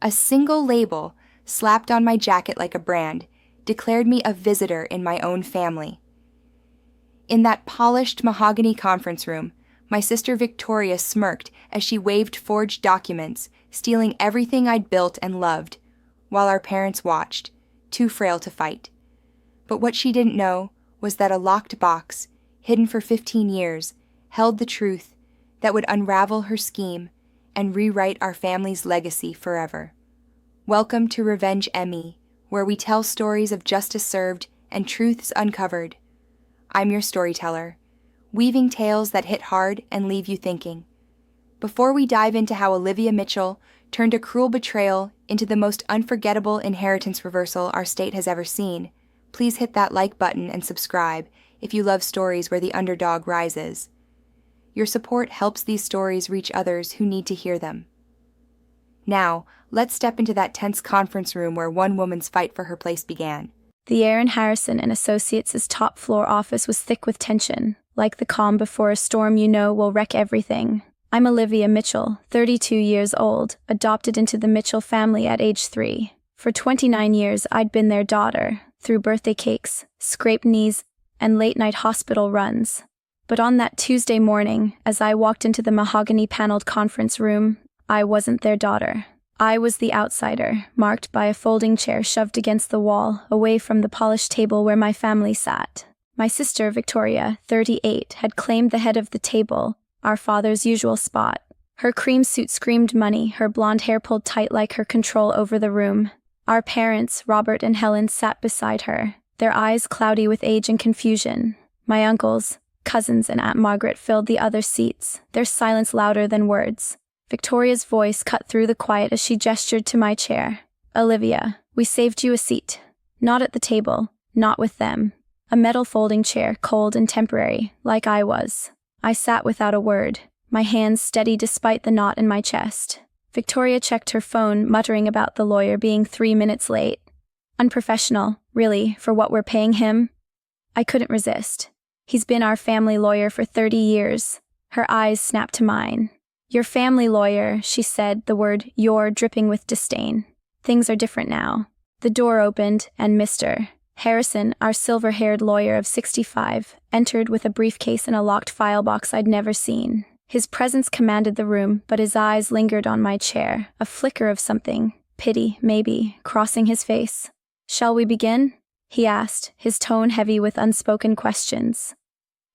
A single label, slapped on my jacket like a brand, declared me a visitor in my own family. In that polished mahogany conference room, my sister Victoria smirked as she waved forged documents, stealing everything I'd built and loved, while our parents watched, too frail to fight. But what she didn't know was that a locked box, hidden for 15 years, held the truth that would unravel her scheme and rewrite our family's legacy forever. Welcome to Revenge ME, where we tell stories of justice served and truths uncovered. I'm your storyteller, weaving tales that hit hard and leave you thinking. Before we dive into how Olivia Mitchell turned a cruel betrayal into the most unforgettable inheritance reversal our state has ever seen, please hit that like button and subscribe if you love stories where the underdog rises. Your support helps these stories reach others who need to hear them. Now, let's step into that tense conference room where one woman's fight for her place began. The Heir and Harrison and Associates' top-floor office was thick with tension, like the calm before a storm you know will wreck everything. I'm Olivia Mitchell, 32 years old, adopted into the Mitchell family at age 3. For 29 years, I'd been their daughter, through birthday cakes, scraped knees, and late-night hospital runs. But on that Tuesday morning, as I walked into the mahogany-paneled conference room, I wasn't their daughter. I was the outsider, marked by a folding chair shoved against the wall, away from the polished table where my family sat. My sister, Victoria, 38, had claimed the head of the table, our father's usual spot. Her cream suit screamed money, her blonde hair pulled tight like her control over the room. Our parents, Robert and Helen, sat beside her, their eyes cloudy with age and confusion. My uncles, cousins, and Aunt Margaret filled the other seats, their silence louder than words. Victoria's voice cut through the quiet as she gestured to my chair. Olivia, we saved you a seat. Not at the table, not with them. A metal folding chair, cold and temporary, like I was. I sat without a word, my hands steady despite the knot in my chest. Victoria checked her phone, muttering about the lawyer being 3 minutes late. Unprofessional, really, for what we're paying him. I couldn't resist. He's been our family lawyer for 30 years. Her eyes snapped to mine. Your family lawyer, she said, the word your dripping with disdain. Things are different now. The door opened, and Mr. Harrison, our silver-haired lawyer of 65, entered with a briefcase and a locked file box I'd never seen. His presence commanded the room, but his eyes lingered on my chair, a flicker of something, pity, maybe, crossing his face. Shall we begin? He asked, his tone heavy with unspoken questions.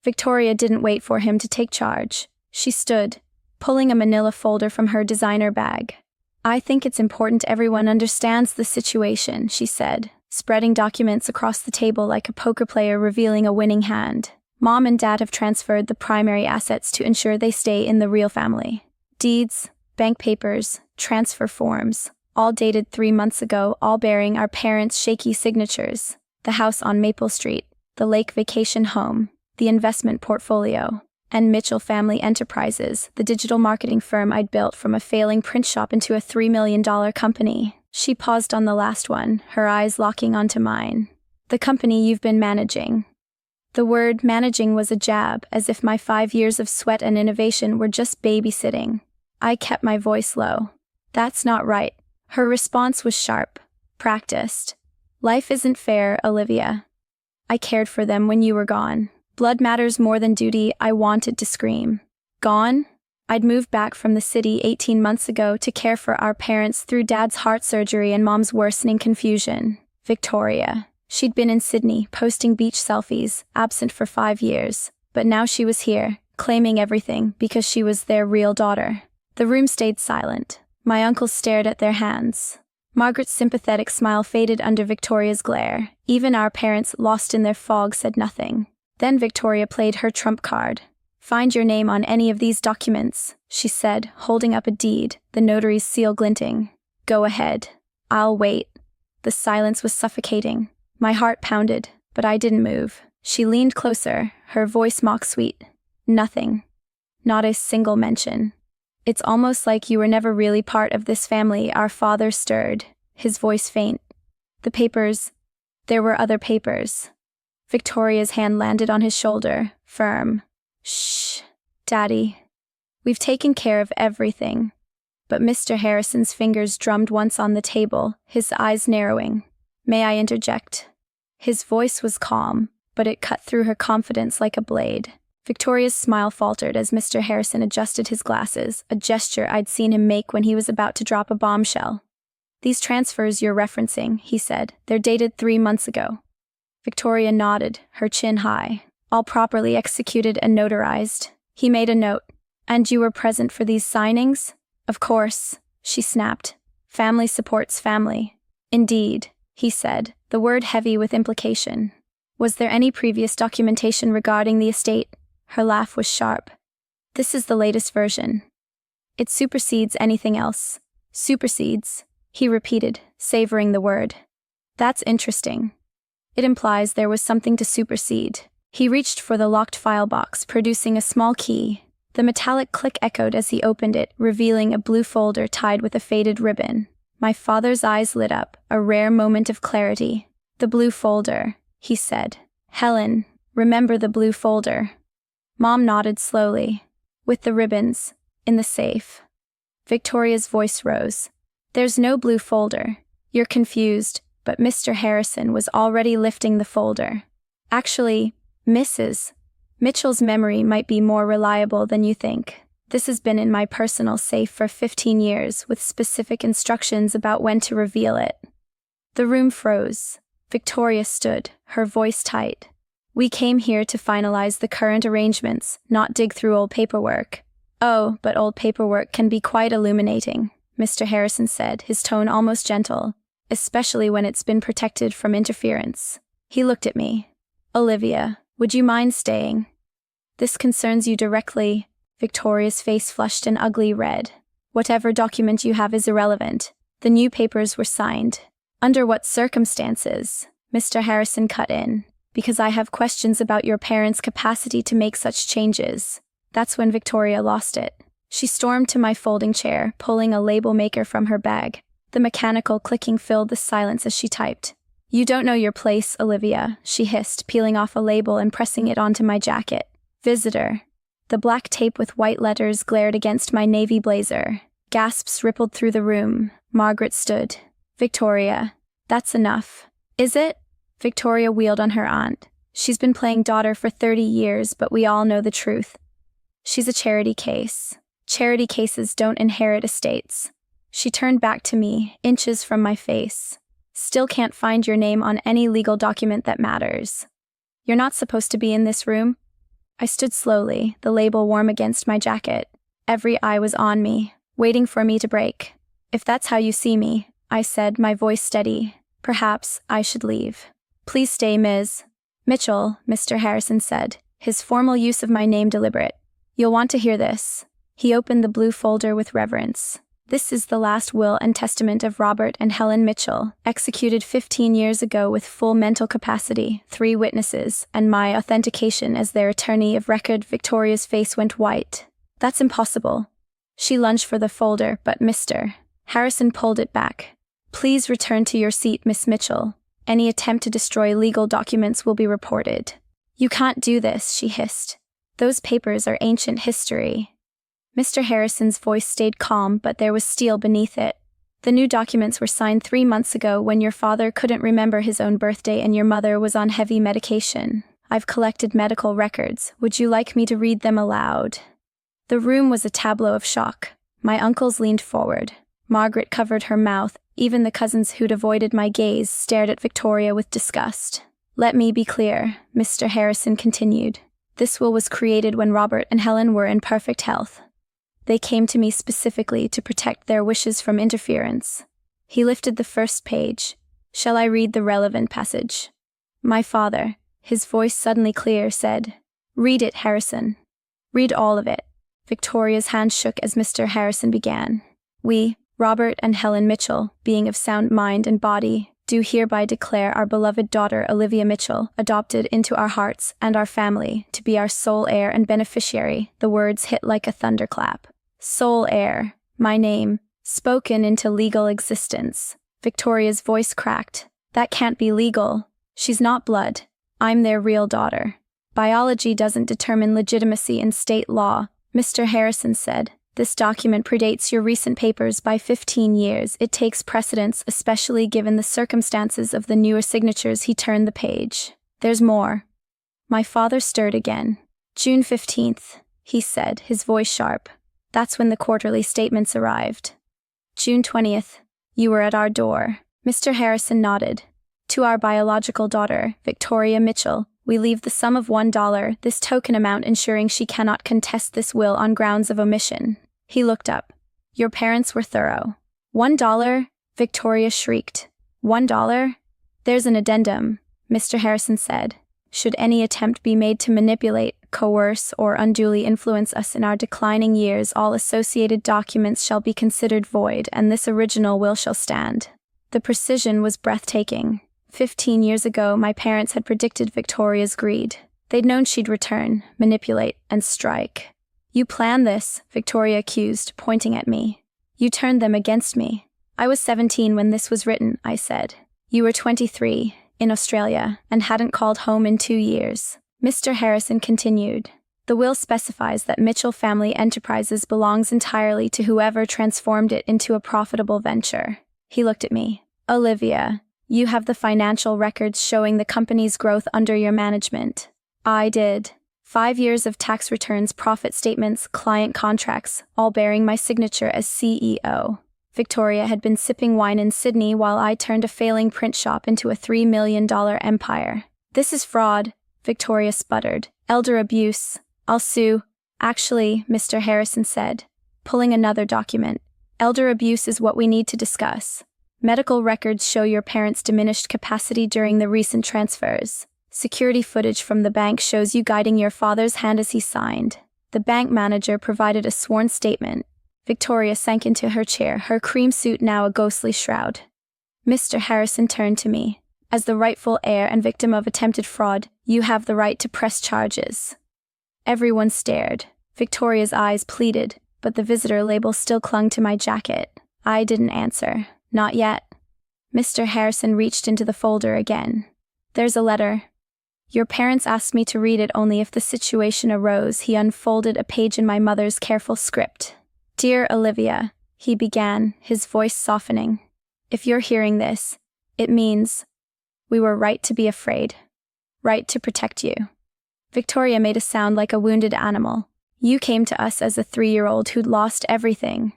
Victoria didn't wait for him to take charge. She stood, pulling a manila folder from her designer bag. I think it's important everyone understands the situation, she said, spreading documents across the table like a poker player revealing a winning hand. Mom and Dad have transferred the primary assets to ensure they stay in the real family. Deeds, bank papers, transfer forms, all dated 3 months ago, all bearing our parents' shaky signatures. The house on Maple Street, the lake vacation home, the investment portfolio, and Mitchell Family Enterprises, the digital marketing firm I'd built from a failing print shop into a $3 million company. She paused on the last one, her eyes locking onto mine. The company you've been managing. The word managing was a jab, as if my 5 years of sweat and innovation were just babysitting. I kept my voice low. That's not right. Her response was sharp, practiced. Life isn't fair, Olivia. I cared for them when you were gone. Blood matters more than duty, I wanted to scream. Gone? I'd moved back from the city 18 months ago to care for our parents through Dad's heart surgery and Mom's worsening confusion. Victoria. She'd been in Sydney, posting beach selfies, absent for 5 years. But now she was here, claiming everything because she was their real daughter. The room stayed silent. My uncles stared at their hands. Margaret's sympathetic smile faded under Victoria's glare. Even our parents, lost in their fog, said nothing. Then Victoria played her trump card. Find your name on any of these documents, she said, holding up a deed, the notary's seal glinting. Go ahead. I'll wait. The silence was suffocating. My heart pounded, but I didn't move. She leaned closer, her voice mock-sweet. Nothing. Not a single mention. It's almost like you were never really part of this family, our father stirred, his voice faint. The papers. There were other papers. Victoria's hand landed on his shoulder, firm. Shh, Daddy. We've taken care of everything. but Mr. Harrison's fingers drummed once on the table, his eyes narrowing. "May I interject?" His voice was calm, but it cut through her confidence like a blade. Victoria's smile faltered as Mr. Harrison adjusted his glasses, a gesture I'd seen him make when he was about to drop a bombshell. "These transfers you're referencing," he said, "they're dated 3 months ago." Victoria nodded, her chin high. "All properly executed and notarized." He made a note. "And you were present for these signings?" "Of course," she snapped. "Family supports family." "Indeed," he said, the word heavy with implication. "Was there any previous documentation regarding the estate?" Her laugh was sharp. "This is the latest version. It supersedes anything else." "Supersedes," he repeated, savoring the word. "That's interesting. It implies there was something to supersede." He reached for the locked file box, producing a small key. The metallic click echoed as he opened it, revealing a blue folder tied with a faded ribbon. My father's eyes lit up, a rare moment of clarity. "The blue folder," he said. "Helen, remember the blue folder." Mom nodded slowly. "With the ribbons, in the safe." Victoria's voice rose. "There's no blue folder. You're confused," but Mr. Harrison was already lifting the folder. "Actually, Mrs. Mitchell's memory might be more reliable than you think. This has been in my personal safe for 15 years, with specific instructions about when to reveal it." The room froze. Victoria stood, her voice tight. "We came here to finalize the current arrangements, not dig through old paperwork." "Oh, but old paperwork can be quite illuminating," Mr. Harrison said, his tone almost gentle, "especially when it's been protected from interference." He looked at me. "Olivia, would you mind staying?" "This concerns you directly." Victoria's face flushed an ugly red. "Whatever document you have is irrelevant. The new papers were signed." "Under what circumstances?" Mr. Harrison cut in. "Because I have questions about your parents' capacity to make such changes." That's when Victoria lost it. She stormed to my folding chair, pulling a label maker from her bag. The mechanical clicking filled the silence as she typed. "You don't know your place, Olivia," she hissed, peeling off a label and pressing it onto my jacket. "Visitor." The black tape with white letters glared against my navy blazer. Gasps rippled through the room. Margaret stood. "Victoria, that's enough." "Is it?" Victoria wheeled on her aunt. "She's been playing daughter for 30 years, but we all know the truth. She's a charity case. Charity cases don't inherit estates." She turned back to me, inches from my face. "Still can't find your name on any legal document that matters. You're not supposed to be in this room." I stood slowly, the label warm against my jacket. Every eye was on me, waiting for me to break. "If that's how you see me," I said, my voice steady, "perhaps I should leave." "Please stay, Ms. Mitchell," Mr. Harrison said, his formal use of my name deliberate. "You'll want to hear this." He opened the blue folder with reverence. "This is the last will and testament of Robert and Helen Mitchell, executed 15 years ago with full mental capacity, 3 witnesses, and my authentication as their attorney of record." Victoria's face went white. "That's impossible." She lunged for the folder, but Mr. Harrison pulled it back. "Please return to your seat, Miss Mitchell. Any attempt to destroy legal documents will be reported." "You can't do this," she hissed. "Those papers are ancient history." Mr. Harrison's voice stayed calm, but there was steel beneath it. "The new documents were signed 3 months ago when your father couldn't remember his own birthday and your mother was on heavy medication. I've collected medical records. Would you like me to read them aloud?" The room was a tableau of shock. My uncles leaned forward. Margaret covered her mouth. Even the cousins who'd avoided my gaze stared at Victoria with disgust. "Let me be clear," Mr. Harrison continued. "This will was created when Robert and Helen were in perfect health. They came to me specifically to protect their wishes from interference." He lifted the first page. "Shall I read the relevant passage?" My father, his voice suddenly clear, said, "Read it, Harrison. Read all of it." Victoria's hand shook as Mr. Harrison began. "We, Robert and Helen Mitchell, being of sound mind and body, do hereby declare our beloved daughter Olivia Mitchell, adopted into our hearts and our family, to be our sole heir and beneficiary." The words hit like a thunderclap. Sole heir, my name, spoken into legal existence. Victoria's voice cracked. "That can't be legal. She's not blood. I'm their real daughter." "Biology doesn't determine legitimacy in state law," Mr. Harrison said, This document predates your recent papers by 15 years. It takes precedence, especially given the circumstances of the newer signatures. He turned the page. There's more. My father stirred again. June 15th, he said, his voice sharp. That's when the quarterly statements arrived. June 20th, you were at our door. Mr. Harrison nodded. To our biological daughter, Victoria Mitchell, we leave the sum of $1, this token amount ensuring she cannot contest this will on grounds of omission. He looked up. Your parents were thorough. $1? Victoria shrieked. $1? There's an addendum, Mr. Harrison said. Should any attempt be made to manipulate, coerce, or unduly influence us in our declining years, all associated documents shall be considered void, and this original will shall stand. The precision was breathtaking. 15 years ago, my parents had predicted Victoria's greed. They'd known she'd return, manipulate, and strike. You planned this, Victoria accused, pointing at me. You turned them against me. I was 17 when this was written, I said. You were 23, in Australia, and hadn't called home in 2 years. Mr. Harrison continued. The will specifies that Mitchell Family Enterprises belongs entirely to whoever transformed it into a profitable venture. He looked at me. Olivia, you have the financial records showing the company's growth under your management. I did. 5 years of tax returns, profit statements, client contracts, all bearing my signature as CEO. Victoria had been sipping wine in Sydney while I turned a failing print shop into a $3 million empire. This is fraud, Victoria sputtered. Elder abuse. I'll sue. Actually, Mr. Harrison said, pulling another document. Elder abuse is what we need to discuss. Medical records show your parents' diminished capacity during the recent transfers. Security footage from the bank shows you guiding your father's hand as he signed. The bank manager provided a sworn statement. Victoria sank into her chair, her cream suit now a ghostly shroud. Mr. Harrison turned to me. As the rightful heir and victim of attempted fraud, you have the right to press charges. Everyone stared. Victoria's eyes pleaded, but the visitor label still clung to my jacket. I didn't answer. Not yet. Mr. Harrison reached into the folder again. There's a letter. Your parents asked me to read it only if the situation arose. He unfolded a page in my mother's careful script. Dear Olivia, he began, his voice softening. If you're hearing this, it means we were right to be afraid. Right to protect you. Victoria made a sound like a wounded animal. You came to us as a 3-year-old who'd lost everything.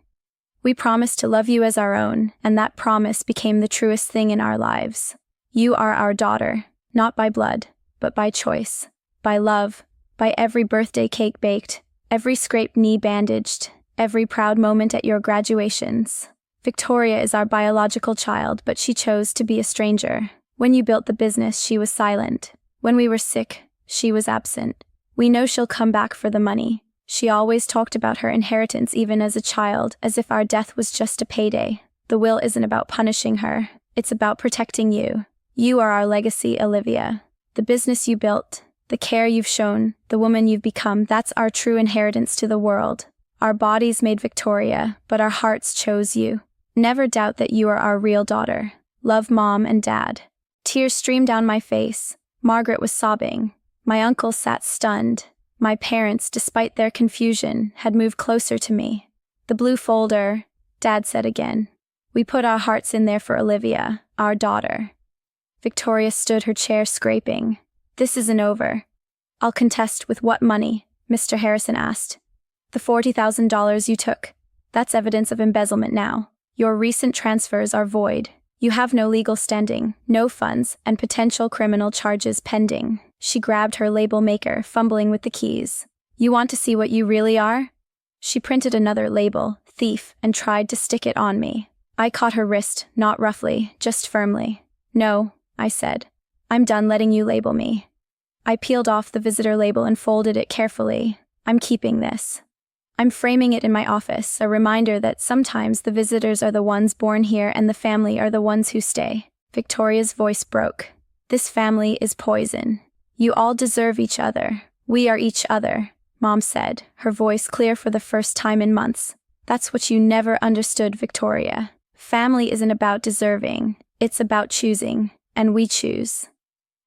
We promised to love you as our own, and that promise became the truest thing in our lives. You are our daughter, not by blood, but by choice, by love, by every birthday cake baked, every scraped knee bandaged, every proud moment at your graduations. Victoria is our biological child, but she chose to be a stranger. When you built the business, she was silent. When we were sick, she was absent. We know she'll come back for the money. She always talked about her inheritance even as a child, as if our death was just a payday. The will isn't about punishing her. It's about protecting you. You are our legacy, Olivia. The business you built, the care you've shown, the woman you've become, that's our true inheritance to the world. Our bodies made Victoria, but our hearts chose you. Never doubt that you are our real daughter. Love Mom and Dad. Tears streamed down my face. Margaret was sobbing. My uncle sat stunned. My parents, despite their confusion, had moved closer to me. The blue folder, Dad said again. We put our hearts in there for Olivia, our daughter. Victoria stood her chair scraping. This isn't over. I'll contest with what money? Mr. Harrison asked. The $40,000 you took. That's evidence of embezzlement now. Your recent transfers are void. You have no legal standing, no funds, and potential criminal charges pending. She grabbed her label maker, fumbling with the keys. You want to see what you really are? She printed another label, thief, and tried to stick it on me. I caught her wrist, not roughly, just firmly. No, I said. I'm done letting you label me. I peeled off the visitor label and folded it carefully. I'm keeping this. I'm framing it in my office, a reminder that sometimes the visitors are the ones born here and the family are the ones who stay. Victoria's voice broke. This family is poison. You all deserve each other. We are each other, Mom said, her voice clear for the first time in months. That's what you never understood, Victoria. Family isn't about deserving. It's about choosing, and we choose.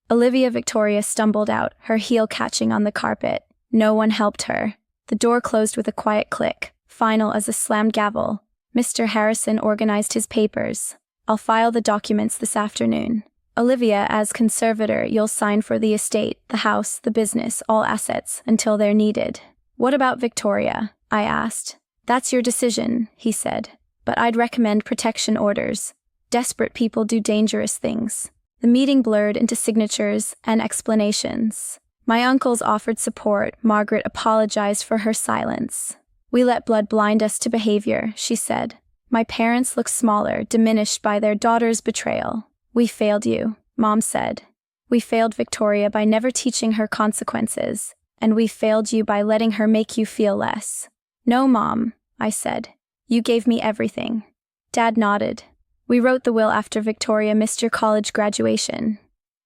Olivia Victoria stumbled out, her heel catching on the carpet. No one helped her. The door closed with a quiet click. final as a slammed gavel. Mr. Harrison organized his papers. I'll file the documents this afternoon. Olivia, as conservator, you'll sign for the estate, the house, the business, all assets, until they're needed. What about Victoria? I asked. That's your decision, he said. But I'd recommend protection orders. Desperate people do dangerous things. The meeting blurred into signatures and explanations. My uncles offered support. Margaret apologized for her silence. We let blood blind us to behavior, she said. My parents look smaller, diminished by their daughter's betrayal. We failed you, Mom said. We failed Victoria by never teaching her consequences, and we failed you by letting her make you feel less. No, Mom, I said. You gave me everything. Dad nodded. We wrote the will after Victoria missed your college graduation.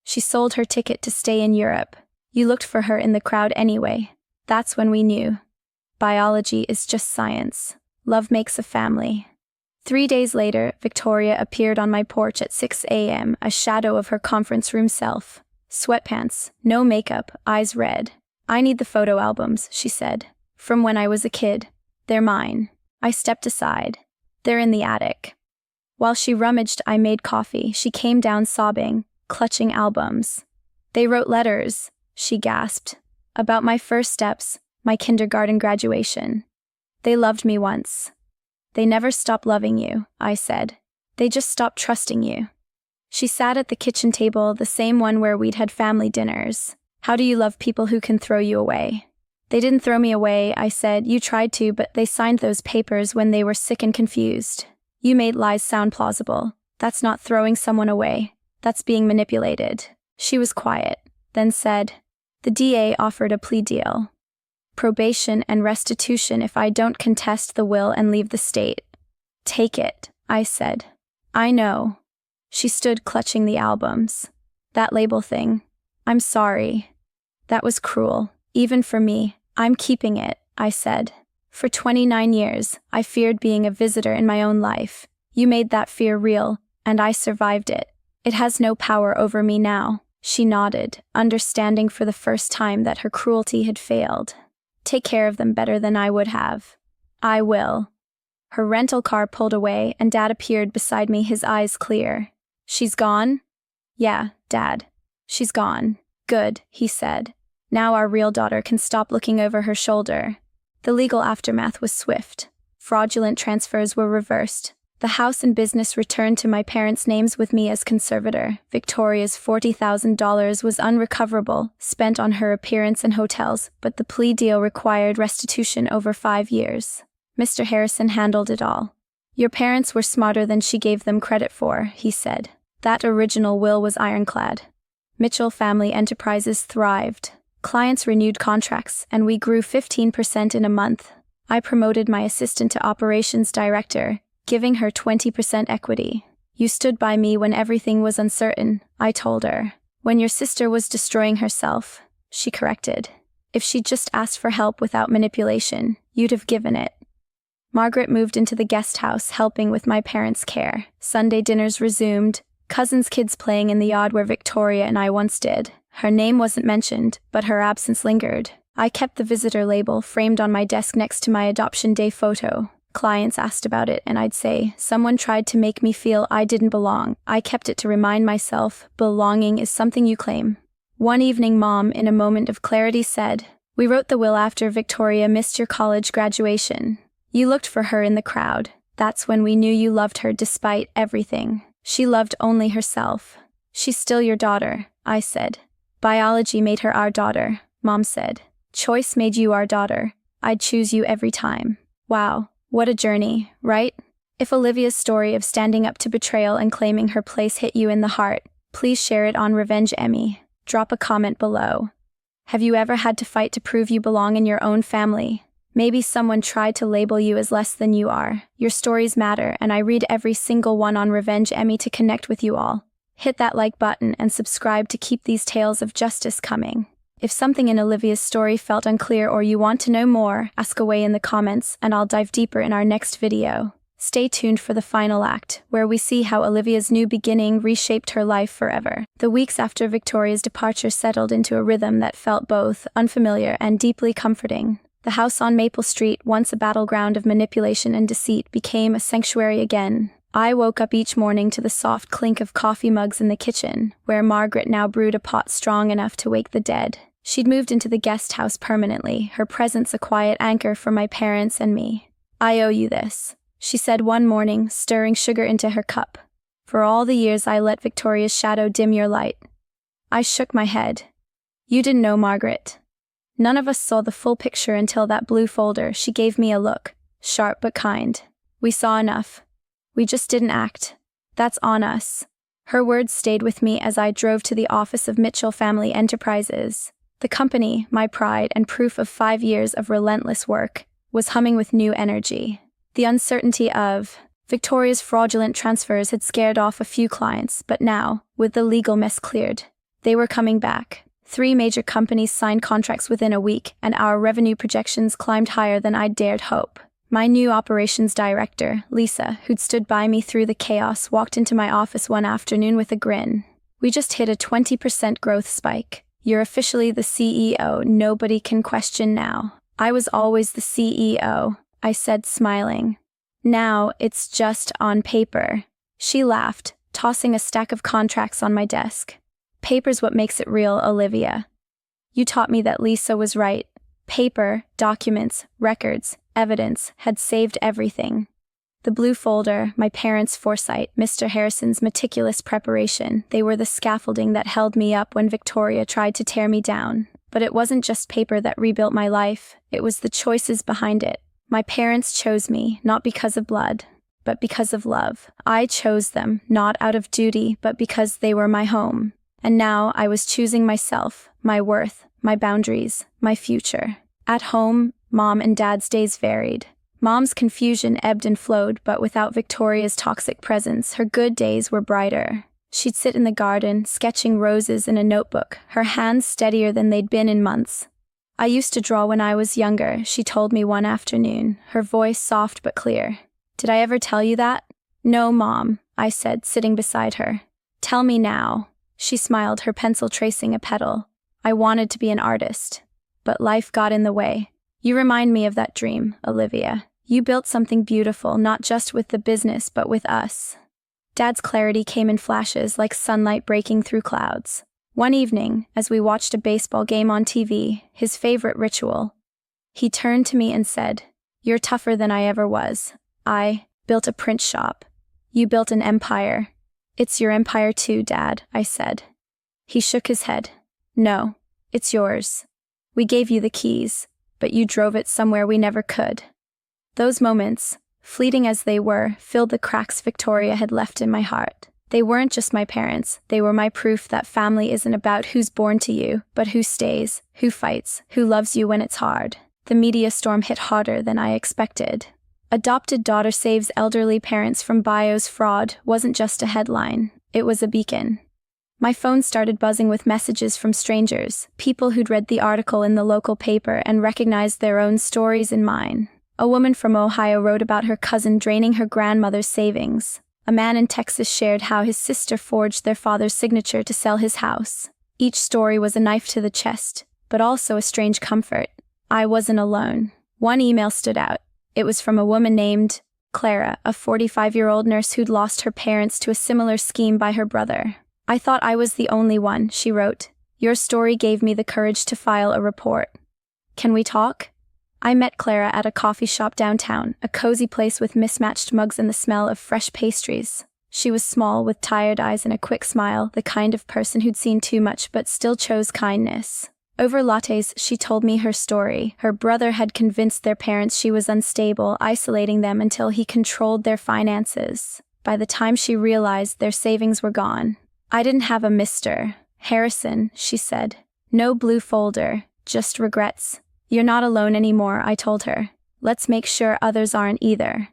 She sold her ticket to stay in Europe. You looked for her in the crowd anyway. That's when we knew. Biology is just science. Love makes a family. 3 days later, Victoria appeared on my porch at 6 a.m., a shadow of her conference room self. Sweatpants, no makeup, eyes red. I need the photo albums, she said. From when I was a kid. They're mine. I stepped aside. They're in the attic. While she rummaged, I made coffee. She came down sobbing, clutching albums. They wrote letters, she gasped, about my first steps, my kindergarten graduation. They loved me once. They never stopped loving you, I said. They just stopped trusting you. She sat at the kitchen table, the same one where we'd had family dinners. How do you love people who can throw you away? They didn't throw me away, I said. You tried to, but they signed those papers when they were sick and confused. You made lies sound plausible. That's not throwing someone away. That's being manipulated. She was quiet, then said, the DA offered a plea deal. Probation and restitution if I don't contest the will and leave the state. Take it, I said. I know. She stood clutching the albums. That label thing. I'm sorry. That was cruel, even for me. I'm keeping it, I said. For 29 years, I feared being a visitor in my own life. You made that fear real, and I survived it. It has no power over me now. She nodded, understanding for the first time that her cruelty had failed. Take care of them better than I would have. I will. Her rental car pulled away, and Dad appeared beside me, his eyes clear. She's gone? Yeah, Dad. She's gone. Good, he said. Now our real daughter can stop looking over her shoulder. The legal aftermath was swift. Fraudulent transfers were reversed. The house and business returned to my parents' names with me as conservator. Victoria's $40,000 was unrecoverable, spent on her appearance and hotels, but the plea deal required restitution over 5 years. Mr. Harrison handled it all. Your parents were smarter than she gave them credit for, he said. That original will was ironclad. Mitchell Family Enterprises thrived. Clients renewed contracts, and we grew 15% in a month. I promoted my assistant to operations director, giving her 20% equity. You stood by me when everything was uncertain, I told her. When your sister was destroying herself, she corrected. If she'd just asked for help without manipulation, you'd have given it. Margaret moved into the guest house, helping with my parents' care. Sunday dinners resumed, cousins' kids playing in the yard where Victoria and I once did. Her name wasn't mentioned, but her absence lingered. I kept the visitor label framed on my desk next to my adoption day photo. Clients asked about it, and I'd say, someone tried to make me feel I didn't belong. I kept it to remind myself, belonging is something you claim. One evening, Mom, in a moment of clarity, said, we wrote the will after Victoria missed your college graduation. You looked for her in the crowd. That's when we knew you loved her despite everything. She loved only herself. She's still your daughter, I said. Biology made her our daughter, Mom said. Choice made you our daughter. I'd choose you every time. Wow. What a journey, right? If Olivia's story of standing up to betrayal and claiming her place hit you in the heart, please share it on Revenge Emmy. Drop a comment below. Have you ever had to fight to prove you belong in your own family? Maybe someone tried to label you as less than you are. Your stories matter, and I read every single one on Revenge Emmy to connect with you all. Hit that like button and subscribe to keep these tales of justice coming. If something in Olivia's story felt unclear or you want to know more, ask away in the comments and I'll dive deeper in our next video. Stay tuned for the final act, where we see how Olivia's new beginning reshaped her life forever. The weeks after Victoria's departure settled into a rhythm that felt both unfamiliar and deeply comforting. The house on Maple Street, once a battleground of manipulation and deceit, became a sanctuary again. I woke up each morning to the soft clink of coffee mugs in the kitchen, where Margaret now brewed a pot strong enough to wake the dead. She'd moved into the guest house permanently, her presence a quiet anchor for my parents and me. "I owe you this," she said one morning, stirring sugar into her cup. "For all the years I let Victoria's shadow dim your light." I shook my head. "You didn't know, Margaret." None of us saw the full picture until that blue folder. She gave me a look, sharp but kind. "We saw enough. We just didn't act. That's on us." Her words stayed with me as I drove to the office of Mitchell Family Enterprises. The company, my pride and proof of 5 years of relentless work, was humming with new energy. The uncertainty of Victoria's fraudulent transfers had scared off a few clients, but now, with the legal mess cleared, they were coming back. 3 major companies signed contracts within a week, and our revenue projections climbed higher than I'd dared hope. My new operations director, Lisa, who'd stood by me through the chaos, walked into my office one afternoon with a grin. "We just hit a 20% growth spike. You're officially the CEO. Nobody can question now." "I was always the CEO," I said, smiling. "Now it's just on paper." She laughed, tossing a stack of contracts on my desk. "Paper's what makes it real, Olivia. You taught me that Lisa was right. Paper, documents, records, evidence had saved everything." The blue folder, my parents' foresight, Mr. Harrison's meticulous preparation, they were the scaffolding that held me up when Victoria tried to tear me down. But it wasn't just paper that rebuilt my life, it was the choices behind it. My parents chose me, not because of blood, but because of love. I chose them, not out of duty, but because they were my home. And now I was choosing myself, my worth, my boundaries, my future. At home, Mom and Dad's days varied. Mom's confusion ebbed and flowed, but without Victoria's toxic presence, her good days were brighter. She'd sit in the garden, sketching roses in a notebook, her hands steadier than they'd been in months. "I used to draw when I was younger," she told me one afternoon, her voice soft but clear. "Did I ever tell you that?" "No, Mom," I said, sitting beside her. "Tell me now." She smiled, her pencil tracing a petal. "I wanted to be an artist, but life got in the way." "You remind me of that dream, Olivia. You built something beautiful, not just with the business, but with us." Dad's clarity came in flashes, like sunlight breaking through clouds. One evening, as we watched a baseball game on TV, his favorite ritual, he turned to me and said, "You're tougher than I ever was. I built a print shop. You built an empire." "It's your empire too, Dad," I said. He shook his head. "No, it's yours. We gave you the keys, but you drove it somewhere we never could." Those moments, fleeting as they were, filled the cracks Victoria had left in my heart. They weren't just my parents, they were my proof that family isn't about who's born to you, but who stays, who fights, who loves you when it's hard. The media storm hit harder than I expected. "Adopted daughter saves elderly parents from bios fraud" wasn't just a headline, it was a beacon. My phone started buzzing with messages from strangers, people who'd read the article in the local paper and recognized their own stories in mine. A woman from Ohio wrote about her cousin draining her grandmother's savings. A man in Texas shared how his sister forged their father's signature to sell his house. Each story was a knife to the chest, but also a strange comfort. I wasn't alone. One email stood out. It was from a woman named Clara, a 45-year-old nurse who'd lost her parents to a similar scheme by her brother. "I thought I was the only one," she wrote. "Your story gave me the courage to file a report. Can we talk?" I met Clara at a coffee shop downtown, a cozy place with mismatched mugs and the smell of fresh pastries. She was small, with tired eyes and a quick smile, the kind of person who'd seen too much but still chose kindness. Over lattes, she told me her story. Her brother had convinced their parents she was unstable, isolating them until he controlled their finances. By the time she realized, their savings were gone. "I didn't have a Mr. Harrison," she said. "No blue folder, just regrets." "You're not alone anymore," I told her. "Let's make sure others aren't either."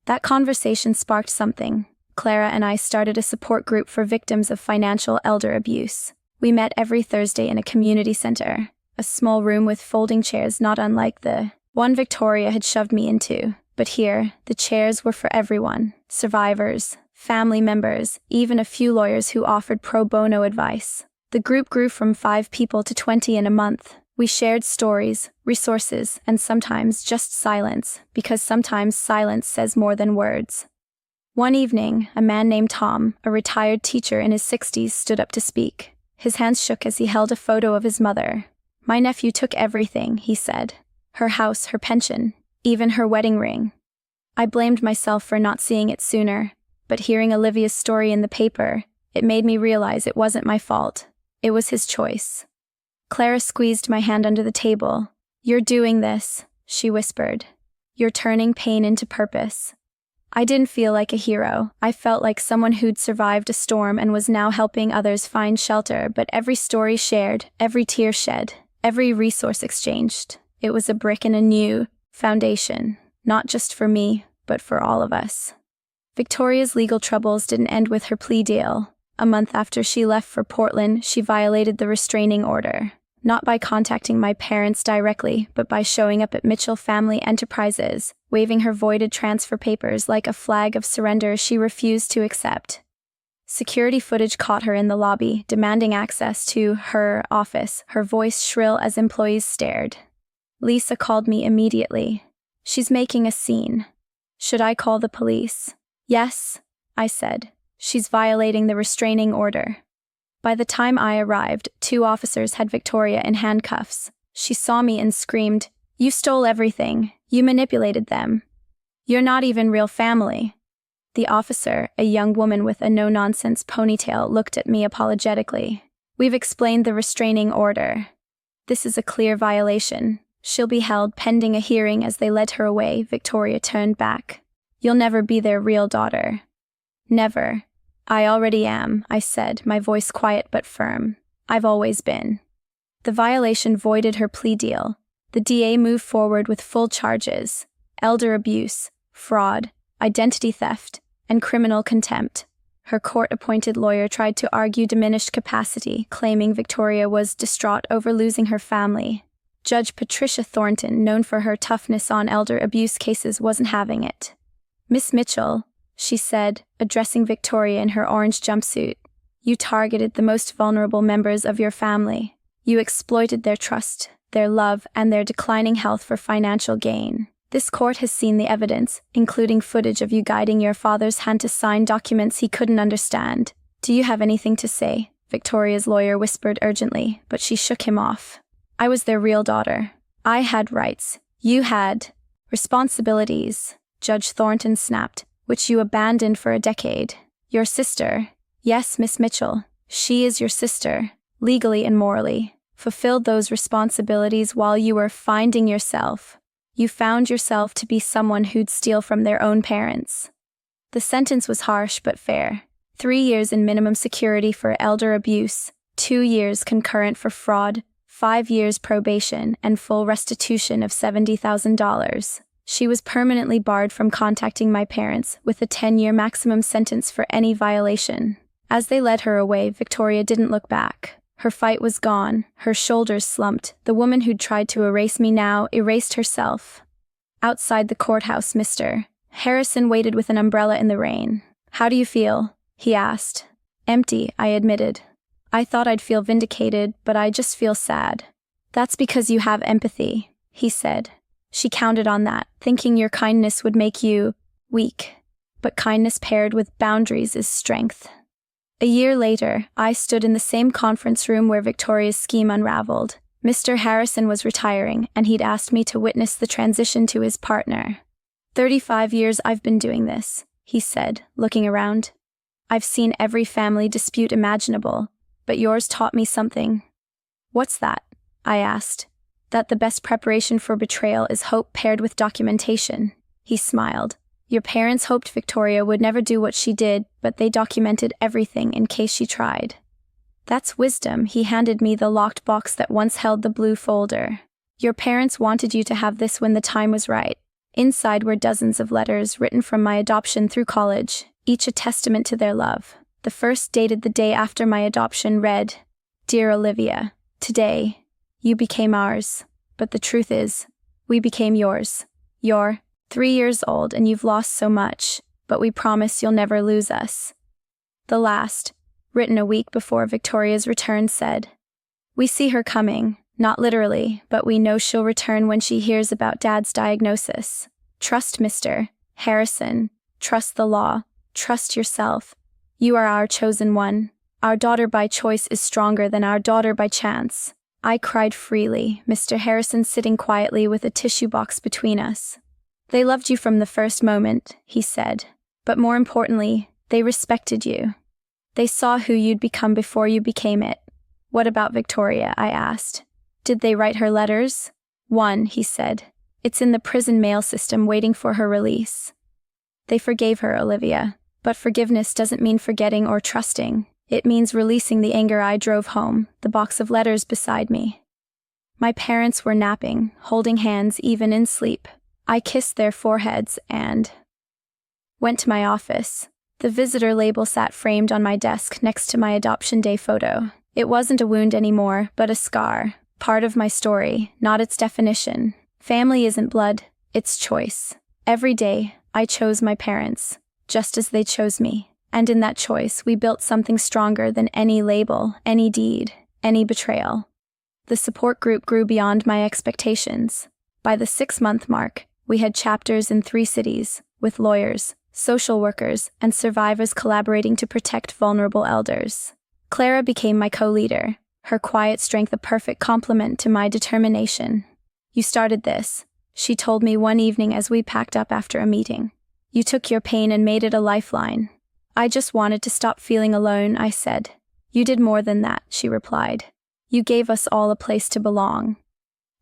That conversation sparked something. Clara and I started a support group for victims of financial elder abuse. We met every Thursday in a community center, a small room with folding chairs not unlike the one Victoria had shoved me into. But here, the chairs were for everyone: survivors, family members, even a few lawyers who offered pro bono advice. The group grew from 5 people to 20 in a month. We shared stories, resources, and sometimes just silence, because sometimes silence says more than words. One evening, a man named Tom, a retired teacher in his 60s, stood up to speak. His hands shook as he held a photo of his mother. "My nephew took everything," he said. "Her house, her pension, even her wedding ring." I blamed myself for not seeing it sooner, but hearing Olivia's story in the paper, it made me realize it wasn't my fault. It was his choice. Clara squeezed my hand under the table. "You're doing this," she whispered. "You're turning pain into purpose." I didn't feel like a hero. I felt like someone who'd survived a storm and was now helping others find shelter, but every story shared, every tear shed, every resource exchanged, it was a brick in a new foundation, not just for me, but for all of us. Victoria's legal troubles didn't end with her plea deal. A month after she left for Portland, she violated the restraining order. Not by contacting my parents directly, but by showing up at Mitchell Family Enterprises, waving her voided transfer papers like a flag of surrender she refused to accept. Security footage caught her in the lobby, demanding access to her office, her voice shrill as employees stared. Lisa called me immediately. "She's making a scene. Should I call the police?" "Yes," I said. "She's violating the restraining order." By the time I arrived, 2 officers had Victoria in handcuffs. She saw me and screamed, "You stole everything. You manipulated them. You're not even real family." The officer, a young woman with a no-nonsense ponytail, looked at me apologetically. "We've explained the restraining order. This is a clear violation. She'll be held pending a hearing." As they led her away, Victoria turned back. "You'll never be their real daughter." "Never. I already am," I said, my voice quiet but firm. "I've always been." The violation voided her plea deal. The DA moved forward with full charges: elder abuse, fraud, identity theft, and criminal contempt. Her court-appointed lawyer tried to argue diminished capacity, claiming Victoria was distraught over losing her family. Judge Patricia Thornton, known for her toughness on elder abuse cases, wasn't having it. "Miss Mitchell," she said, addressing Victoria in her orange jumpsuit, "you targeted the most vulnerable members of your family. You exploited their trust, their love, and their declining health for financial gain. This court has seen the evidence, including footage of you guiding your father's hand to sign documents he couldn't understand. Do you have anything to say?" Victoria's lawyer whispered urgently, but she shook him off. "I was their real daughter. I had rights. You had responsibilities," Judge Thornton snapped, "which you abandoned for a decade. Your sister," "Yes, Miss Mitchell, she is your sister, legally and morally, fulfilled those responsibilities while you were finding yourself. You found yourself to be someone who'd steal from their own parents." The sentence was harsh but fair. 3 years in minimum security for elder abuse, 2 years concurrent for fraud, 5 years probation, and full restitution of $70,000. She was permanently barred from contacting my parents, with a 10-year maximum sentence for any violation. As they led her away, Victoria didn't look back. Her fight was gone, her shoulders slumped. The woman who'd tried to erase me now erased herself. Outside the courthouse, Mr. Harrison waited with an umbrella in the rain. "How do you feel?" he asked. "Empty," I admitted. "I thought I'd feel vindicated, but I just feel sad." "That's because you have empathy," he said. "She counted on that, thinking your kindness would make you weak. But kindness paired with boundaries is strength." A year later, I stood in the same conference room where Victoria's scheme unraveled. Mr. Harrison was retiring, and he'd asked me to witness the transition to his partner. 35 years I've been doing this," he said, looking around. "I've seen every family dispute imaginable, but yours taught me something." "What's that?" I asked. "That the best preparation for betrayal is hope paired with documentation." He smiled. "Your parents hoped Victoria would never do what she did, but they documented everything in case she tried." "That's wisdom." He handed me the locked box that once held the blue folder. "Your parents wanted you to have this when the time was right." Inside were dozens of letters written from my adoption through college, each a testament to their love. The first, dated the day after my adoption, read, "Dear Olivia, today, you became ours, but the truth is, we became yours. You're 3 years old and you've lost so much, but we promise you'll never lose us." The last, written a week before Victoria's return, said, "We see her coming, Not literally, but we know she'll return when she hears about Dad's diagnosis. Trust Mr. Harrison. Trust the law. Trust yourself. You are our chosen one. Our daughter by choice is stronger than our daughter by chance. I cried freely, Mr. Harrison sitting quietly with a tissue box between us. They loved you from the first moment, he said. But more importantly, they respected you. They saw who you'd become before you became it. What about Victoria? I asked. Did they write her letters? One, he said. It's in the prison mail system waiting for her release. They forgave her, Olivia. But forgiveness doesn't mean forgetting or trusting. It means releasing the anger. I drove home, the box of letters beside me. My parents were napping, holding hands even in sleep. I kissed their foreheads and went to my office. The visitor label sat framed on my desk next to my adoption day photo. It wasn't a wound anymore, but a scar. Part of my story, not its definition. Family isn't blood, it's choice. Every day, I chose my parents, just as they chose me. And in that choice, we built something stronger than any label, any deed, any betrayal. The support group grew beyond my expectations. By the 6-month mark, we had chapters in 3 cities, with lawyers, social workers, and survivors collaborating to protect vulnerable elders. Clara became my co-leader, her quiet strength a perfect complement to my determination. You started this, she told me one evening as we packed up after a meeting. You took your pain and made it a lifeline. I just wanted to stop feeling alone, I said. You did more than that, she replied. You gave us all a place to belong.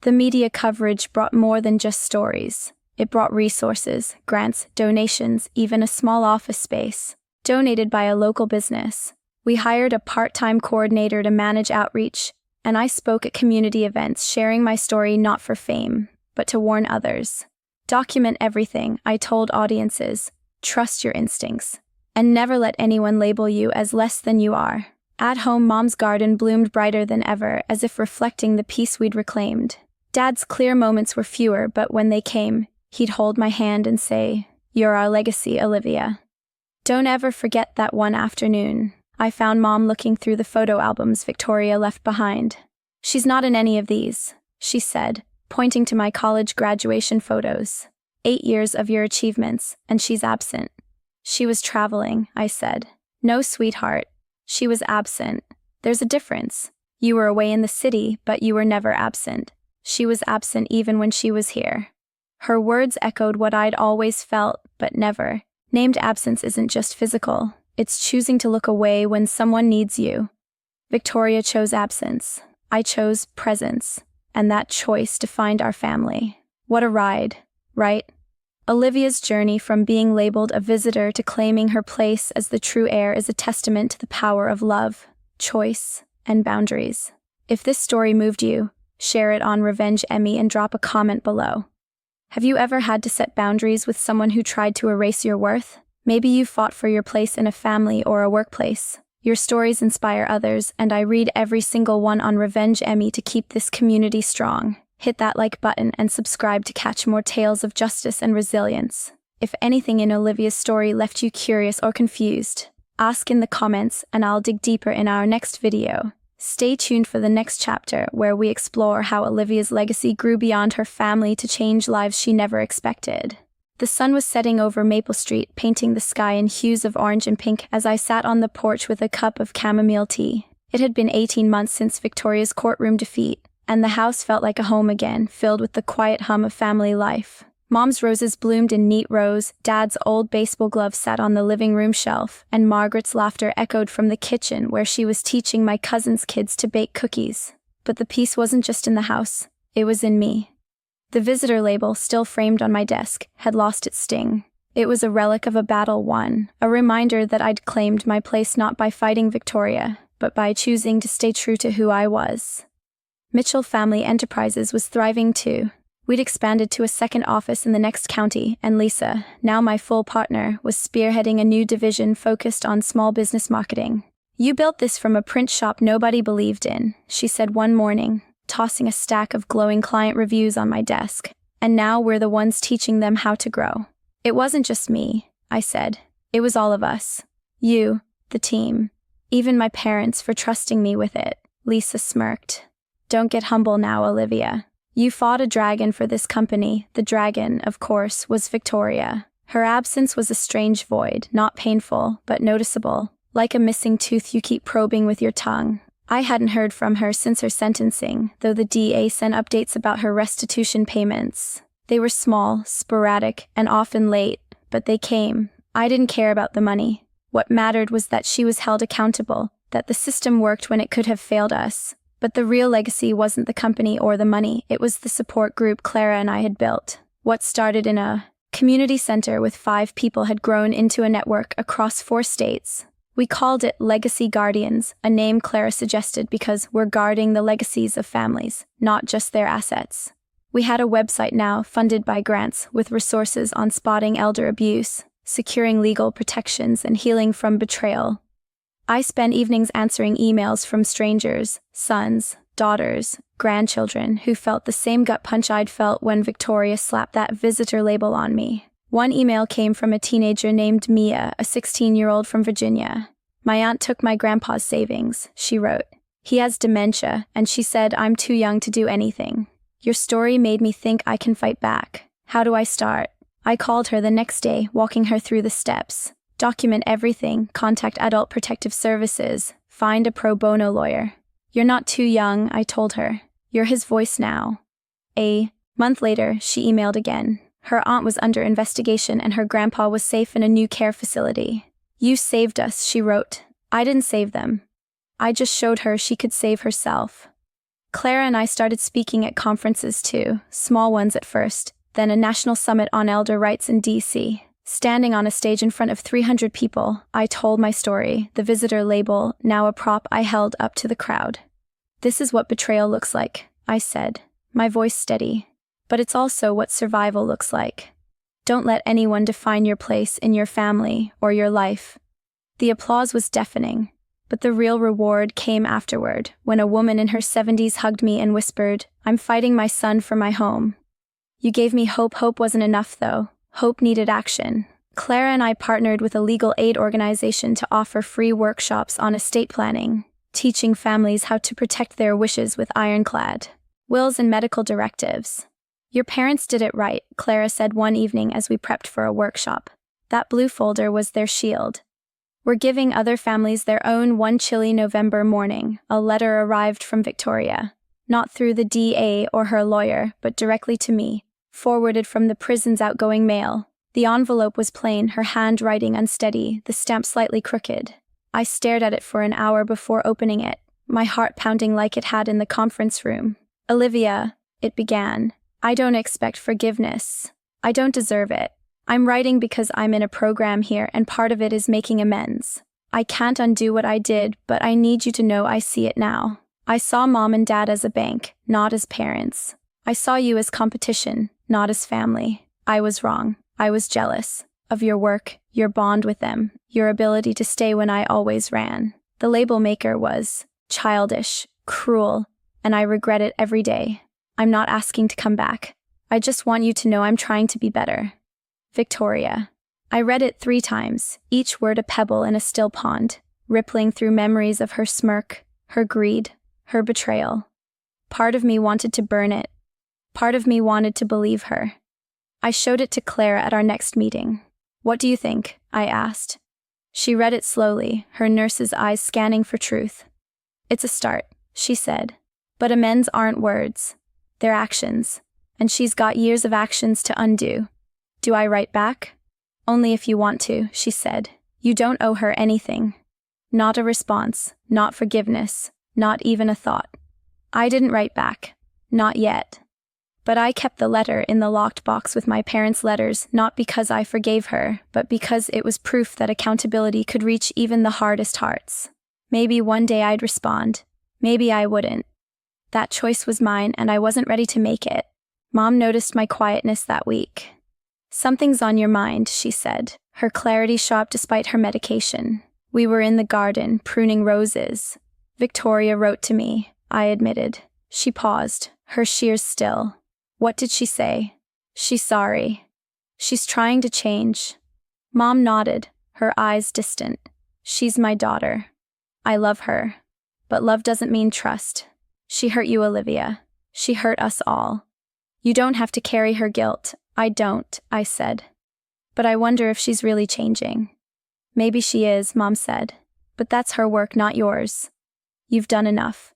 The media coverage brought more than just stories. It brought resources, grants, donations, even a small office space, donated by a local business. We hired a part-time coordinator to manage outreach, and I spoke at community events sharing my story not for fame, but to warn others. Document everything, I told audiences. Trust your instincts. And never let anyone label you as less than you are. At home, Mom's garden bloomed brighter than ever, as if reflecting the peace we'd reclaimed. Dad's clear moments were fewer, but when they came, he'd hold my hand and say, "You're our legacy, Olivia." Don't ever forget that one afternoon. I found Mom looking through the photo albums Victoria left behind. She's not in any of these, she said, pointing to my college graduation photos. 8 years of your achievements, and she's absent. She was traveling, I said. No, sweetheart. She was absent. There's a difference. You were away in the city, but you were never absent. She was absent even when she was here. Her words echoed what I'd always felt, but never. Named absence isn't just physical. It's choosing to look away when someone needs you. Victoria chose absence. I chose presence. And that choice defined our family. What a ride, right? Olivia's journey from being labeled a visitor to claiming her place as the true heir is a testament to the power of love, choice, and boundaries. If this story moved you, share it on Revenge Emmy and drop a comment below. Have you ever had to set boundaries with someone who tried to erase your worth? Maybe you fought for your place in a family or a workplace. Your stories inspire others, and I read every single one on Revenge Emmy to keep this community strong. Hit that like button and subscribe to catch more tales of justice and resilience. If anything in Olivia's story left you curious or confused, ask in the comments and I'll dig deeper in our next video. Stay tuned for the next chapter where we explore how Olivia's legacy grew beyond her family to change lives she never expected. The sun was setting over Maple Street, painting the sky in hues of orange and pink as I sat on the porch with a cup of chamomile tea. It had been 18 months since Victoria's courtroom defeat, and the house felt like a home again, filled with the quiet hum of family life. Mom's roses bloomed in neat rows, Dad's old baseball glove sat on the living room shelf, and Margaret's laughter echoed from the kitchen where she was teaching my cousin's kids to bake cookies. But the peace wasn't just in the house, it was in me. The visitor label, still framed on my desk, had lost its sting. It was a relic of a battle won, a reminder that I'd claimed my place not by fighting Victoria, but by choosing to stay true to who I was. Mitchell Family Enterprises was thriving too. We'd expanded to a second office in the next county, and Lisa, now my full partner, was spearheading a new division focused on small business marketing. "You built this from a print shop nobody believed in," she said one morning, tossing a stack of glowing client reviews on my desk. "And now we're the ones teaching them how to grow." "It wasn't just me," I said. "It was all of us. You, the team, even my parents for trusting me with it." Lisa smirked. Don't get humble now, Olivia. You fought a dragon for this company. The dragon, of course, was Victoria. Her absence was a strange void, not painful, but noticeable. Like a missing tooth you keep probing with your tongue. I hadn't heard from her since her sentencing, though the DA sent updates about her restitution payments. They were small, sporadic, and often late, but they came. I didn't care about the money. What mattered was that she was held accountable, that the system worked when it could have failed us. But the real legacy wasn't the company or the money, it was the support group Clara and I had built. What started in a community center with 5 people had grown into a network across 4 states. We called it Legacy Guardians, a name Clara suggested because we're guarding the legacies of families, not just their assets. We had a website now, funded by grants, with resources on spotting elder abuse, securing legal protections, and healing from betrayal. I spent evenings answering emails from strangers, sons, daughters, grandchildren, who felt the same gut punch I'd felt when Victoria slapped that visitor label on me. One email came from a teenager named Mia, a 16-year-old from Virginia. My aunt took my grandpa's savings, she wrote. He has dementia, and she said I'm too young to do anything. Your story made me think I can fight back. How do I start? I called her the next day, walking her through the steps. Document everything, contact Adult Protective Services, find a pro bono lawyer. You're not too young, I told her. You're his voice now. A month later, she emailed again. Her aunt was under investigation and her grandpa was safe in a new care facility. You saved us, she wrote. I didn't save them. I just showed her she could save herself. Clara and I started speaking at conferences too, small ones at first, then a national summit on elder rights in DC. Standing on a stage in front of 300 people, I told my story, the visitor label, now a prop I held up to the crowd. This is what betrayal looks like, I said, my voice steady. But it's also what survival looks like. Don't let anyone define your place in your family or your life. The applause was deafening, but the real reward came afterward, when a woman in her 70s hugged me and whispered, I'm fighting my son for my home. You gave me hope. Hope wasn't enough, though. Hope needed action. Clara and I partnered with a legal aid organization to offer free workshops on estate planning, teaching families how to protect their wishes with ironclad wills and medical directives. Your parents did it right, Clara said one evening as we prepped for a workshop. That blue folder was their shield. We're giving other families their own. One chilly November morning, a letter arrived from Victoria. Not through the DA or her lawyer, but directly to me, forwarded from the prison's outgoing mail. The envelope was plain, her handwriting unsteady, the stamp slightly crooked. I stared at it for an hour before opening it, my heart pounding like it had in the conference room. Olivia, it began. I don't expect forgiveness. I don't deserve it. I'm writing because I'm in a program here and part of it is making amends. I can't undo what I did, but I need you to know I see it now. I saw Mom and Dad as a bank, not as parents. I saw you as competition, not as family. I was wrong. I was jealous of your work, your bond with them, your ability to stay when I always ran. The label maker was childish, cruel, and I regret it every day. I'm not asking to come back. I just want you to know I'm trying to be better. Victoria. I read it 3 times, each word a pebble in a still pond, rippling through memories of her smirk, her greed, her betrayal. Part of me wanted to burn it. Part of me wanted to believe her. I showed it to Clara at our next meeting. What do you think? I asked. She read it slowly, her nurse's eyes scanning for truth. It's a start, she said. But amends aren't words. They're actions. And she's got years of actions to undo. Do I write back? Only if you want to, she said. You don't owe her anything. Not a response, not forgiveness, not even a thought. I didn't write back. Not yet. But I kept the letter in the locked box with my parents' letters, not because I forgave her, but because it was proof that accountability could reach even the hardest hearts. Maybe one day I'd respond. Maybe I wouldn't. That choice was mine, and I wasn't ready to make it. Mom noticed my quietness that week. Something's on your mind, she said, her clarity sharp despite her medication. We were in the garden, pruning roses. Victoria wrote to me, I admitted. She paused, her shears still. What did she say? She's sorry. She's trying to change. Mom nodded, her eyes distant. She's my daughter. I love her. But love doesn't mean trust. She hurt you, Olivia. She hurt us all. You don't have to carry her guilt. I don't, I said. But I wonder if she's really changing. Maybe she is, Mom said. But that's her work, not yours. You've done enough.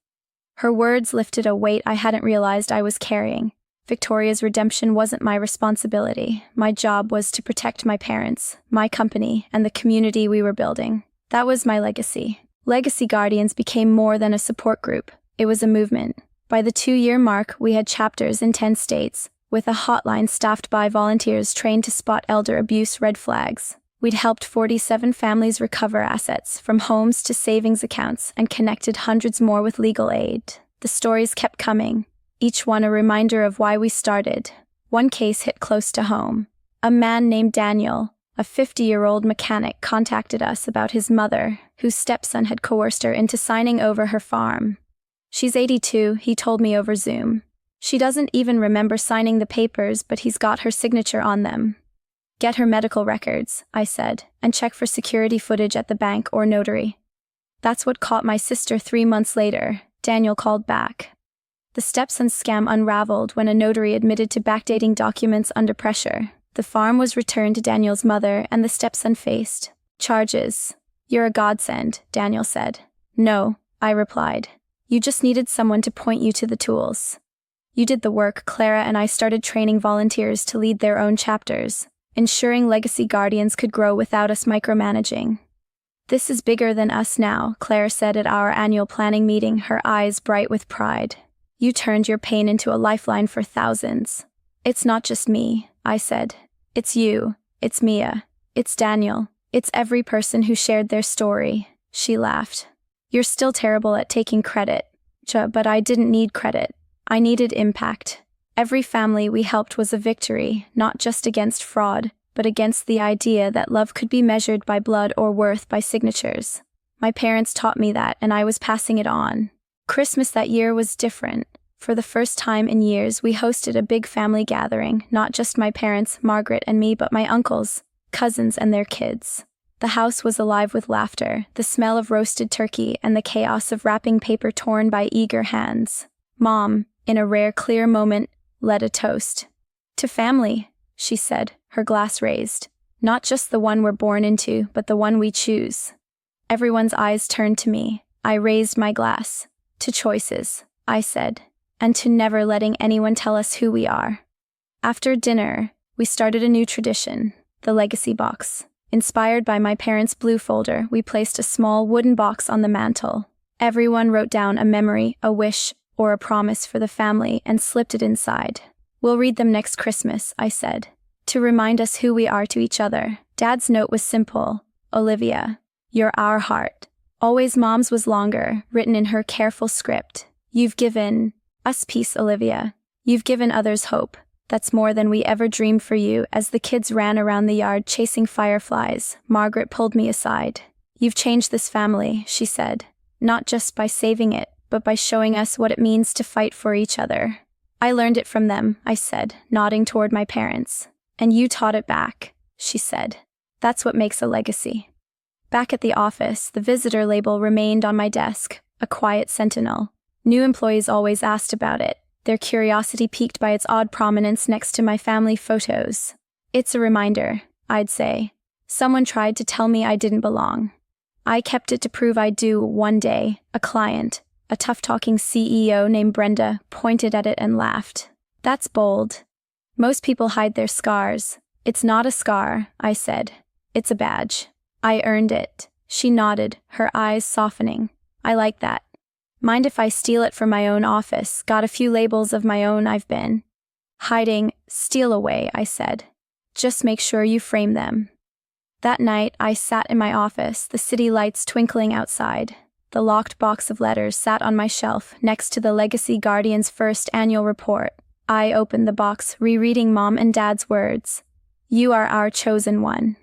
Her words lifted a weight I hadn't realized I was carrying. Victoria's redemption wasn't my responsibility. My job was to protect my parents, my company, and the community we were building. That was my legacy. Legacy Guardians became more than a support group. It was a movement. By the 2-year mark, we had chapters in 10 states, with a hotline staffed by volunteers trained to spot elder abuse red flags. We'd helped 47 families recover assets, from homes to savings accounts, and connected hundreds more with legal aid. The stories kept coming, each one a reminder of why we started. One case hit close to home. A man named Daniel, a 50-year-old mechanic, contacted us about his mother, whose stepson had coerced her into signing over her farm. She's 82, he told me over Zoom. She doesn't even remember signing the papers, but he's got her signature on them. Get her medical records, I said, and check for security footage at the bank or notary. That's what caught my sister 3 months later. Daniel called back. The stepson's scam unraveled when a notary admitted to backdating documents under pressure. The farm was returned to Daniel's mother, and the stepson faced charges. You're a godsend, Daniel said. No, I replied. You just needed someone to point you to the tools. You did the work. Clara and I started training volunteers to lead their own chapters, ensuring Legacy Guardians could grow without us micromanaging. This is bigger than us now, Claire said at our annual planning meeting, her eyes bright with pride. You turned your pain into a lifeline for thousands. It's not just me, I said. It's you, it's Mia, it's Daniel, it's every person who shared their story. She laughed. You're still terrible at taking credit, but I didn't need credit. I needed impact. Every family we helped was a victory, not just against fraud, but against the idea that love could be measured by blood or worth by signatures. My parents taught me that, and I was passing it on. Christmas that year was different. For the first time in years, we hosted a big family gathering, not just my parents, Margaret, and me, but my uncles, cousins, and their kids. The house was alive with laughter, the smell of roasted turkey, and the chaos of wrapping paper torn by eager hands. Mom, in a rare clear moment, led a toast. To family, she said, her glass raised. Not just the one we're born into, but the one we choose. Everyone's eyes turned to me. I raised my glass. To choices, I said, and to never letting anyone tell us who we are. After dinner, we started a new tradition, the legacy box. Inspired by my parents' blue folder, we placed a small wooden box on the mantel. Everyone wrote down a memory, a wish, or a promise for the family and slipped it inside. We'll read them next Christmas, I said, to remind us who we are to each other. Dad's note was simple. Olivia, you're our heart. Always. Mom's was longer, written in her careful script. You've given us peace, Olivia. You've given others hope. That's more than we ever dreamed for you. As the kids ran around the yard chasing fireflies, Margaret pulled me aside. You've changed this family, she said, not just by saving it, but by showing us what it means to fight for each other. I learned it from them, I said, nodding toward my parents. And you taught it back, she said. That's what makes a legacy. Back at the office, the visitor label remained on my desk, a quiet sentinel. New employees always asked about it, their curiosity piqued by its odd prominence next to my family photos. It's a reminder, I'd say. Someone tried to tell me I didn't belong. I kept it to prove I do. One day, a client, a tough-talking CEO named Brenda, pointed at it and laughed. That's bold. Most people hide their scars. It's not a scar, I said. It's a badge. I earned it. She nodded, her eyes softening. I like that. Mind if I steal it from my own office? Got a few labels of my own I've been hiding. Steal away, I said. Just make sure you frame them. That night, I sat in my office, the city lights twinkling outside. The locked box of letters sat on my shelf, next to the Legacy Guardian's first annual report. I opened the box, rereading Mom and Dad's words. You are our chosen one.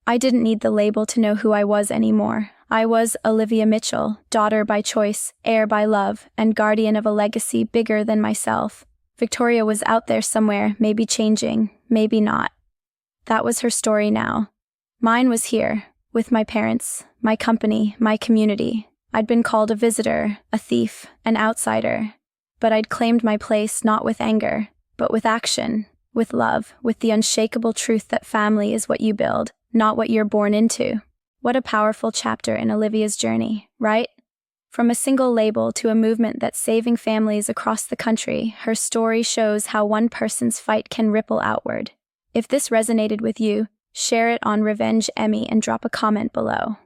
I didn't need the label to know who I was anymore. I was Olivia Mitchell, daughter by choice, heir by love, and guardian of a legacy bigger than myself. Victoria was out there somewhere, maybe changing, maybe not. That was her story now. Mine was here, with my parents, my company, my community. I'd been called a visitor, a thief, an outsider. But I'd claimed my place not with anger, but with action, with love, with the unshakable truth that family is what you build, not what you're born into. What a powerful chapter in Olivia's journey, right? From a single label to a movement that's saving families across the country, her story shows how one person's fight can ripple outward. If this resonated with you, share it on Revenge Emmy and drop a comment below.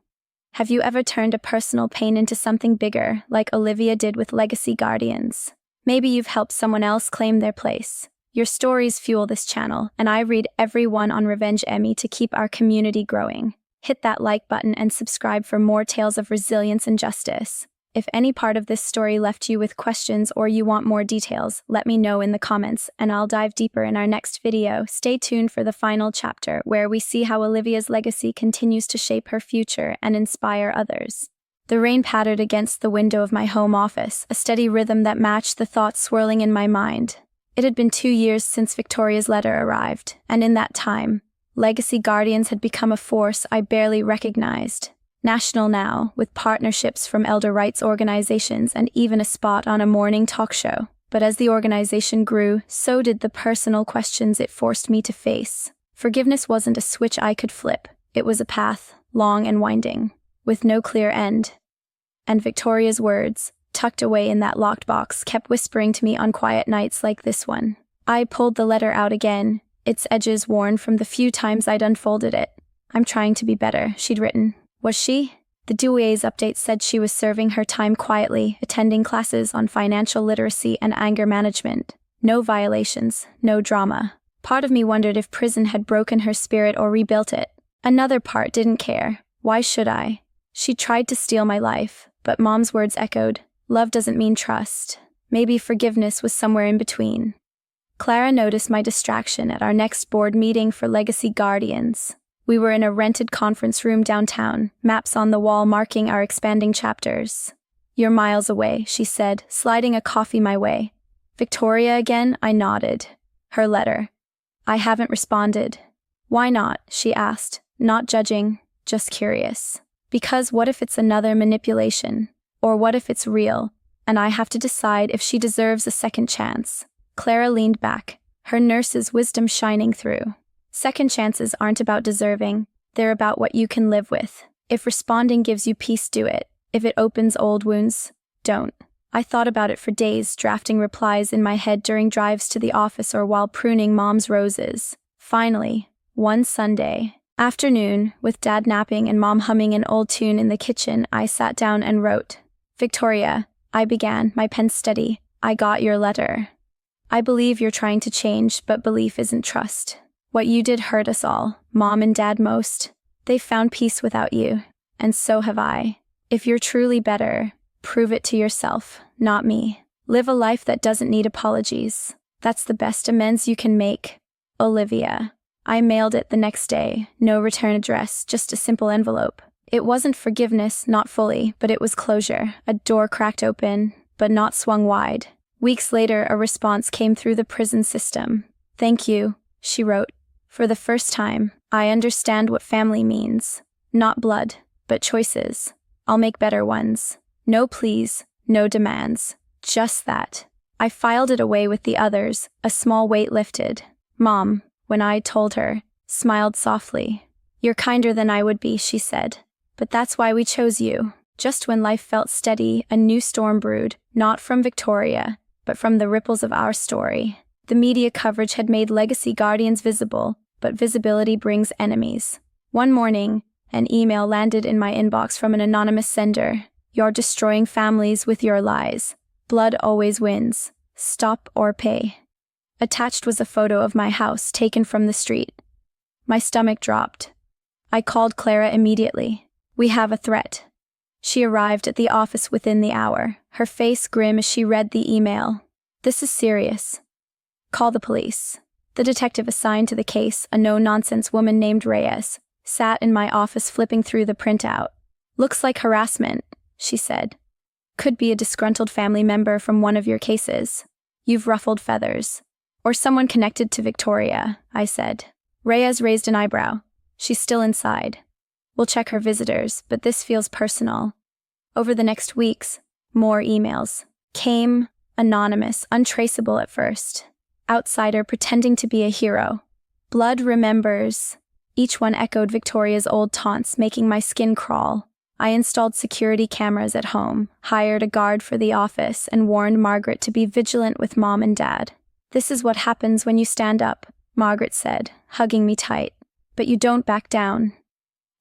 Have you ever turned a personal pain into something bigger, like Olivia did with Legacy Guardians? Maybe you've helped someone else claim their place. Your stories fuel this channel, and I read every one on Revenge Emmy to keep our community growing. Hit that like button and subscribe for more tales of resilience and justice. If any part of this story left you with questions or you want more details, let me know in the comments, and I'll dive deeper in our next video. Stay tuned for the final chapter, where we see how Olivia's legacy continues to shape her future and inspire others. The rain pattered against the window of my home office, a steady rhythm that matched the thoughts swirling in my mind. It had been 2 years since Victoria's letter arrived, and in that time, Legacy Guardians had become a force I barely recognized. National now, with partnerships from elder rights organizations and even a spot on a morning talk show. But as the organization grew, so did the personal questions it forced me to face. Forgiveness wasn't a switch I could flip. It was a path, long and winding, with no clear end. And Victoria's words, tucked away in that locked box, kept whispering to me on quiet nights like this one. I pulled the letter out again, its edges worn from the few times I'd unfolded it. "I'm trying to be better," she'd written. Was she? The Douai's update said she was serving her time quietly, attending classes on financial literacy and anger management. No violations, no drama. Part of me wondered if prison had broken her spirit or rebuilt it. Another part didn't care. Why should I? She tried to steal my life, but Mom's words echoed. Love doesn't mean trust. Maybe forgiveness was somewhere in between. Clara noticed my distraction at our next board meeting for Legacy Guardians. We were in a rented conference room downtown, maps on the wall marking our expanding chapters. "You're miles away," she said, sliding a coffee my way. "Victoria again?" I nodded. Her letter. "I haven't responded." "Why not?" she asked, not judging, just curious. "Because what if it's another manipulation? Or what if it's real, and I have to decide if she deserves a second chance?" Clara leaned back, her nurse's wisdom shining through. Second chances aren't about deserving, they're about what you can live with. If responding gives you peace, do it. If it opens old wounds, don't. I thought about it for days, drafting replies in my head during drives to the office or while pruning Mom's roses. Finally, one Sunday afternoon, with Dad napping and Mom humming an old tune in the kitchen, I sat down and wrote. "Victoria," I began, my pen steady, "I got your letter. I believe you're trying to change, but belief isn't trust. What you did hurt us all, Mom and Dad most. They found peace without you, and so have I. If you're truly better, prove it to yourself, not me. Live a life that doesn't need apologies. That's the best amends you can make. Olivia." I mailed it the next day, no return address, just a simple envelope. It wasn't forgiveness, not fully, but it was closure. A door cracked open, but not swung wide. Weeks later, a response came through the prison system. "Thank you," she wrote. "For the first time, I understand what family means. Not blood, but choices. I'll make better ones. No pleas, no demands. Just that." I filed it away with the others, a small weight lifted. Mom, when I told her, smiled softly. "You're kinder than I would be," she said. "But that's why we chose you." Just when life felt steady, a new storm brewed, not from Victoria, but from the ripples of our story. The media coverage had made Legacy Guardians visible, but visibility brings enemies. One morning, an email landed in my inbox from an anonymous sender. "You're destroying families with your lies. Blood always wins. Stop or pay." Attached was a photo of my house taken from the street. My stomach dropped. I called Clara immediately. "We have a threat." She arrived at the office within the hour, her face grim as she read the email. "This is serious. Call the police." The detective assigned to the case, a no-nonsense woman named Reyes, sat in my office flipping through the printout. "Looks like harassment," she said. "Could be a disgruntled family member from one of your cases. You've ruffled feathers. Or someone connected to Victoria," I said. Reyes raised an eyebrow. "She's still inside. We'll check her visitors, but this feels personal." Over the next weeks, more emails came, anonymous, untraceable at first. Outsider pretending to be a hero. Blood remembers. Each one echoed Victoria's old taunts, making my skin crawl. I installed security cameras at home, hired a guard for the office, and warned Margaret to be vigilant with Mom and Dad. "This is what happens when you stand up," Margaret said, hugging me tight. "But you don't back down."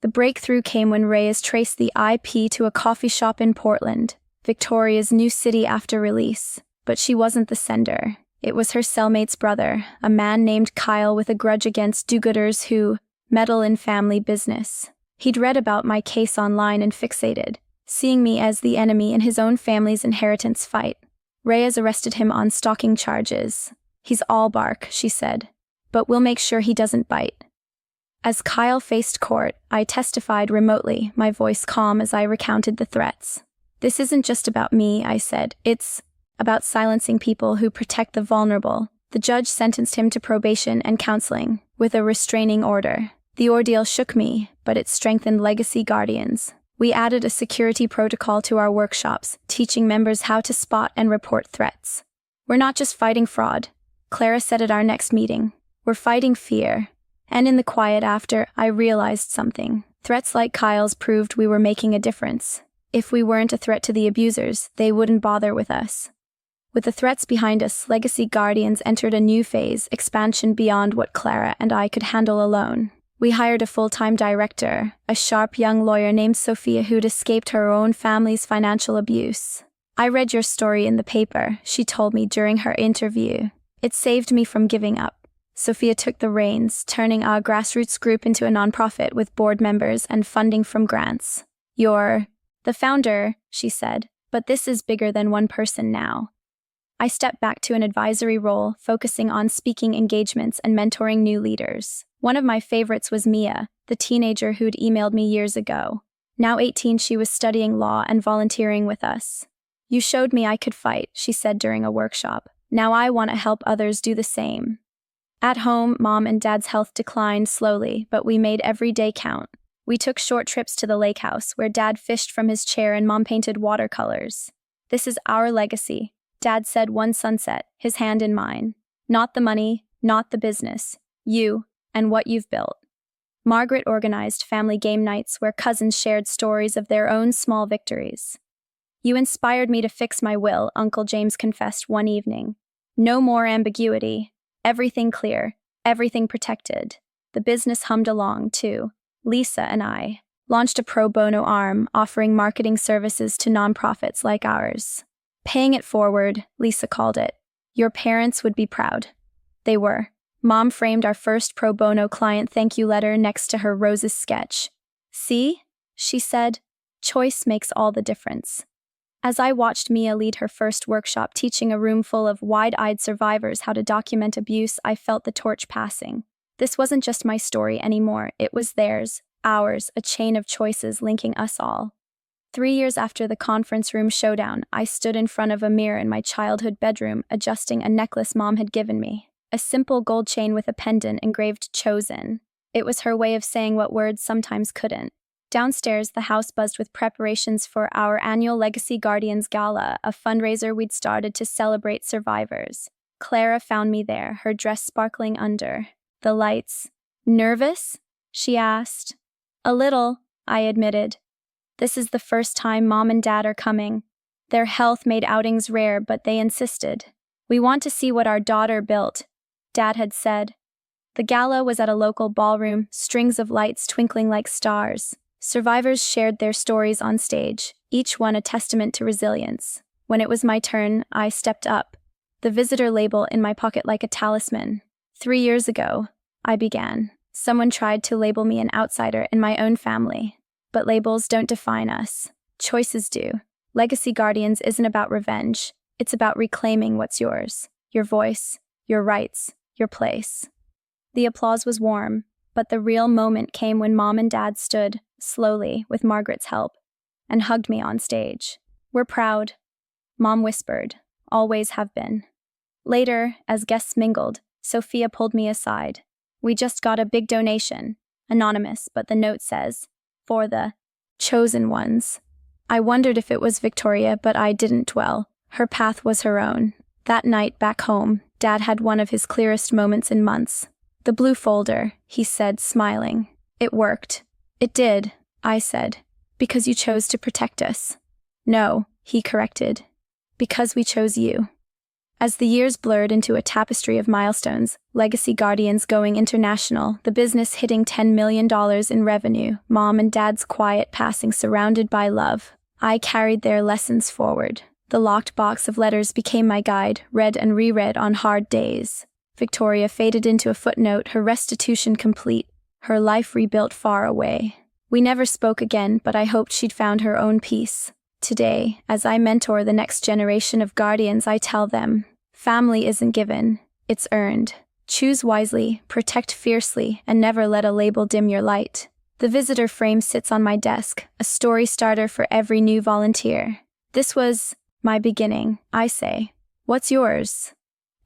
The breakthrough came when Reyes traced the IP to a coffee shop in Portland, Victoria's new city after release. But she wasn't the sender. It was her cellmate's brother, a man named Kyle with a grudge against do-gooders who meddle in family business. He'd read about my case online and fixated, seeing me as the enemy in his own family's inheritance fight. Reyes arrested him on stalking charges. "He's all bark," she said, "but we'll make sure he doesn't bite." As Kyle faced court, I testified remotely, my voice calm as I recounted the threats. "This isn't just about me," I said. "It's about silencing people who protect the vulnerable." The judge sentenced him to probation and counseling, with a restraining order. The ordeal shook me, but it strengthened legacy guardians. We added a security protocol to our workshops, teaching members how to spot and report threats. "We're not just fighting fraud," Clara said at our next meeting. "We're fighting fear." And in the quiet after, I realized something. Threats like Kyle's proved we were making a difference. If we weren't a threat to the abusers, they wouldn't bother with us. With the threats behind us, Legacy Guardians entered a new phase, expansion beyond what Clara and I could handle alone. We hired a full-time director, a sharp young lawyer named Sophia who'd escaped her own family's financial abuse. "I read your story in the paper," she told me during her interview. "It saved me from giving up." Sophia took the reins, turning our grassroots group into a nonprofit with board members and funding from grants. "You're the founder," she said, "but this is bigger than one person now." I stepped back to an advisory role, focusing on speaking engagements and mentoring new leaders. One of my favorites was Mia, the teenager who'd emailed me years ago. Now 18, she was studying law and volunteering with us. "You showed me I could fight," she said during a workshop. "Now I want to help others do the same." At home, Mom and Dad's health declined slowly, but we made every day count. We took short trips to the lake house, where Dad fished from his chair and Mom painted watercolors. "This is our legacy," Dad said one sunset, his hand in mine. "Not the money, not the business. You, and what you've built." Margaret organized family game nights where cousins shared stories of their own small victories. "You inspired me to fix my will," Uncle James confessed one evening. "No more ambiguity. Everything clear, everything protected." The business hummed along, too. Lisa and I launched a pro bono arm, offering marketing services to nonprofits like ours. "Paying it forward," Lisa called it. "Your parents would be proud." They were. Mom framed our first pro bono client thank you letter next to her roses sketch. "See?" she said. "Choice makes all the difference." As I watched Mia lead her first workshop teaching a room full of wide-eyed survivors how to document abuse, I felt the torch passing. This wasn't just my story anymore, it was theirs, ours, a chain of choices linking us all. 3 years after the conference room showdown, I stood in front of a mirror in my childhood bedroom, adjusting a necklace Mom had given me. A simple gold chain with a pendant engraved "Chosen." It was her way of saying what words sometimes couldn't. Downstairs, the house buzzed with preparations for our annual Legacy Guardians Gala, a fundraiser we'd started to celebrate survivors. Clara found me there, her dress sparkling under the lights. "Nervous?" she asked. "A little," I admitted. This is the first time Mom and Dad are coming. Their health made outings rare, but they insisted. "We want to see what our daughter built," Dad had said. The gala was at a local ballroom, strings of lights twinkling like stars. Survivors shared their stories on stage, each one a testament to resilience. When it was my turn, I stepped up, the visitor label in my pocket like a talisman. 3 years ago, I began. Someone tried to label me an outsider in my own family. But labels don't define us. Choices do. Legacy Guardians isn't about revenge. It's about reclaiming what's yours. Your voice, your rights, your place. The applause was warm, but the real moment came when Mom and Dad stood, slowly, with Margaret's help, and hugged me on stage. "We're proud," Mom whispered. "Always have been." Later, as guests mingled, Sophia pulled me aside. "We just got a big donation. Anonymous, but the note says, 'For the chosen ones.'" I wondered if it was Victoria, but I didn't dwell. Her path was her own. That night back home, Dad had one of his clearest moments in months. "The blue folder," he said, smiling. "It worked." "It did," I said. "Because you chose to protect us." "No," he corrected. "Because we chose you." As the years blurred into a tapestry of milestones, Legacy Guardians going international, the business hitting $10 million in revenue, Mom and Dad's quiet passing surrounded by love, I carried their lessons forward. The locked box of letters became my guide, read and reread on hard days. Victoria faded into a footnote, her restitution complete, her life rebuilt far away. We never spoke again, but I hoped she'd found her own peace. Today, as I mentor the next generation of guardians, I tell them, family isn't given, it's earned. Choose wisely, protect fiercely, and never let a label dim your light. The visitor frame sits on my desk, a story starter for every new volunteer. This was my beginning, I say. What's yours?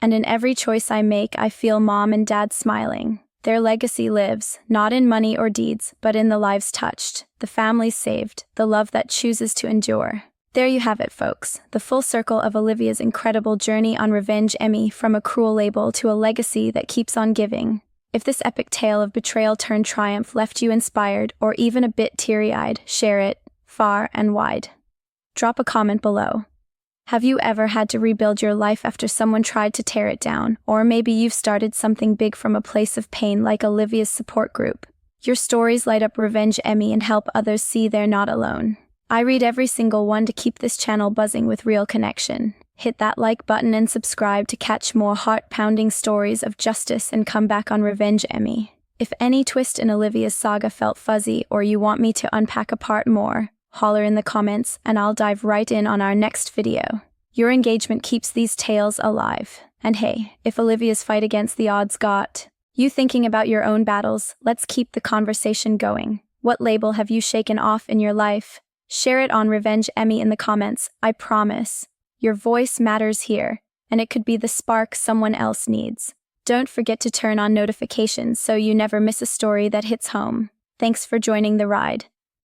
And in every choice I make, I feel Mom and Dad smiling. Their legacy lives, not in money or deeds, but in the lives touched, the families saved, the love that chooses to endure. There you have it, folks, the full circle of Olivia's incredible journey on Revenge Emmy, from a cruel label to a legacy that keeps on giving. If this epic tale of betrayal turned triumph left you inspired or even a bit teary-eyed, share it far and wide. Drop a comment below. Have you ever had to rebuild your life after someone tried to tear it down? Or maybe you've started something big from a place of pain, like Olivia's support group. Your stories light up Revenge Emmy and help others see they're not alone. I read every single one to keep this channel buzzing with real connection. Hit that like button and subscribe to catch more heart-pounding stories of justice and comeback on Revenge Emmy. If any twist in Olivia's saga felt fuzzy or you want me to unpack apart more, holler in the comments and I'll dive right in on our next video. Your engagement keeps these tales alive. And hey, if Olivia's fight against the odds got you thinking about your own battles, let's keep the conversation going. What label have you shaken off in your life? Share it on Revenge Emmy in the comments. I promise. Your voice matters here, and it could be the spark someone else needs. Don't forget to turn on notifications so you never miss a story that hits home. Thanks for joining the ride.